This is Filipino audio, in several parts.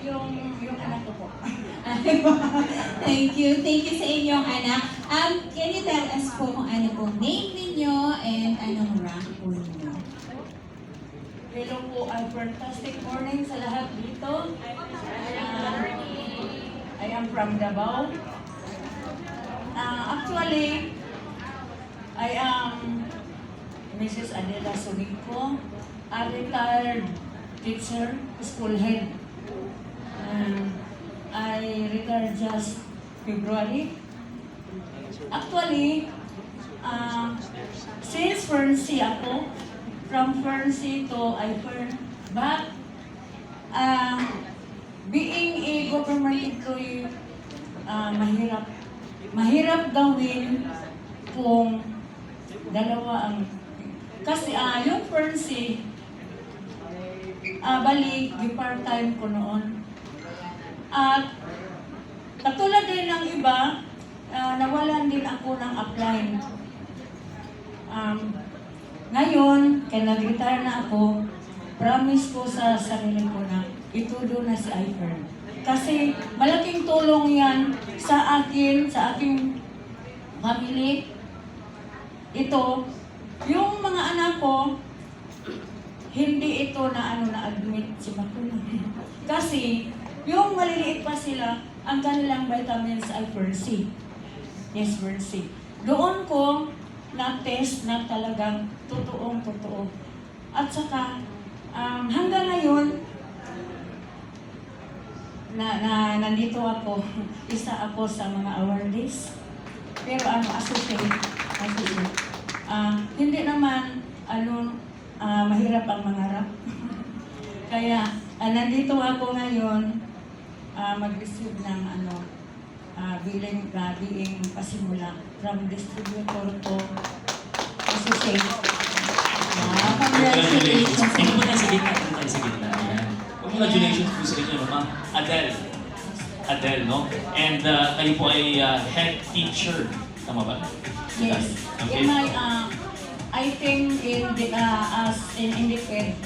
Yung anak ko po. Thank you. Thank you sa inyong anak. Can you tell us po kung ano pong name ninyo and anong rank po ninyo? Hello po, fantastic morning sa lahat dito. I am from Davao. Actually, I am Mrs. Adela Sunico, a retired teacher, school head. I retired just February. Actually, since Ferncy ako, from Ferncy to iFern, but being a government employee, mahirap. Mahirap gawin kung dalawa ang... Kasi yung Ferncy, balik, yung part-time ko noon. At katulad din ng iba, nawalan din ako ng apply. Ngayon, kaya nag-retire na ako, promise ko sa sarili ko na itudo na si iFern. Kasi malaking tulong yan sa akin, sa aking family. Ito, yung mga anak ko, hindi ito na na-admit si bakuna. Kasi yung maliliit pa sila, ang kanilang vitamins ay Ferncy. Yes, Ferncy. Doon ko na-test na talagang totoong-totoo. At saka, hanggang ngayon, nandito ako, isa ako sa mga awardees. Pero associate. Hindi naman, mahirap ang mangarap. Kaya, nandito ako ngayon, mag-receive ng being pasimula from distributor to associate. Congratulations. Tingnan mo tayo sa gitna. Tingnan tayo sa gitna. Ayan. Congratulations po sa inyo, ma'am. Adele, no? And kayo po ay head teacher. Tama ba? Yes. Okay. In my, I think in the, as in independent,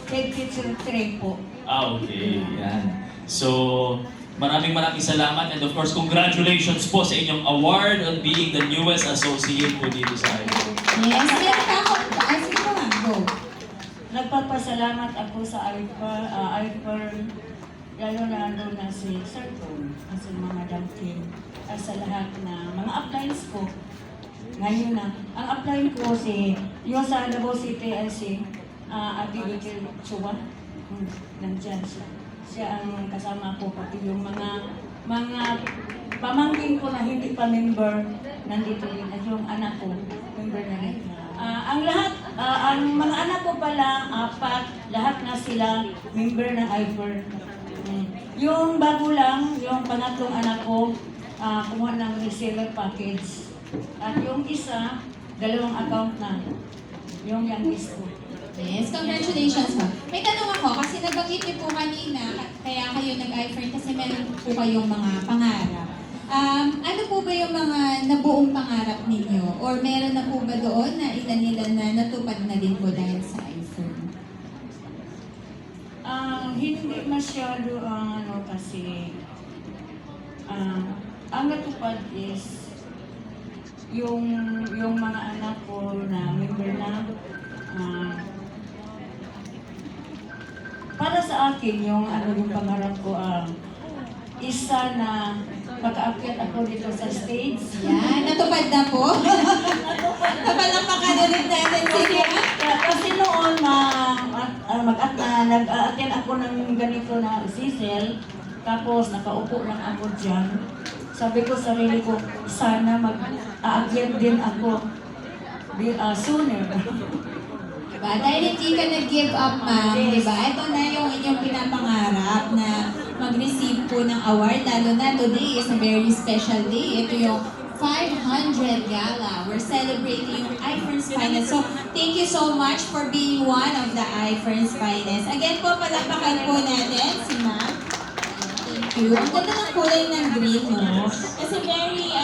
head teacher 3 po. Okay. Yan. So, maraming salamat and of course, congratulations po sa inyong award on being the newest associate po dito sa iFern. Yes, meron pa ako. Sige po ma'am, go. Nagpapasalamat ako sa iFern, lalo na si Sir Tom, si Mama Damkin, at sa lahat na mga appliance ko. Ngayon na, ang apply ko yung sa Davao City ay si Ate Vicky Chua. Nandyan siya. Siya ang kasama ko, pati yung mga pamangkin ko na hindi pa member, nandito din. At yung anak ko, member na rin. Ang lahat, ang mga anak ko pala, 4, lahat na sila member ng iFern. Yung bago lang, yung pangatlong anak ko, kumuha ng reseller package. At yung isa, 2 account na. Yung youngest ko. Yes, congratulations ma'am. May tanong ako, kasi nabanggit niyo po kanina, kaya kayo nag-iFern kasi meron po kayong mga pangarap. Ano po ba yung mga nabuong pangarap ninyo? Or meron na po ba doon na ilan nila na natupad na din po dahil sa iFern? Hindi masyado kasi ang natupad is yung mga anak ko na member na para sa akin yung yung pangarap ko isa na makaakyat ako dito sa stage. Yan, natupad na po. Napalakpakan na rin natin. Sige. Kasi noon nag-aakyat ako ng ganito na sisel, tapos nakaupo lang ako dyan. Sabi ko sa sarili ko, sana mag-aakyat din ako sooner. Diba? Dahil hindi ka nag-give up, ma'am, diba? Ito na yung inyong pinapangarap na mag-receive po ng award, lalo na today is a very special day. Ito yung 500 Gala. We're celebrating yung iFern's Finest. So, thank you so much for being one of the iFern's Finest. Again po, palakpakan po natin si ma'am. Thank you. Ang ganda ng kulay ng green, no? Kasi very,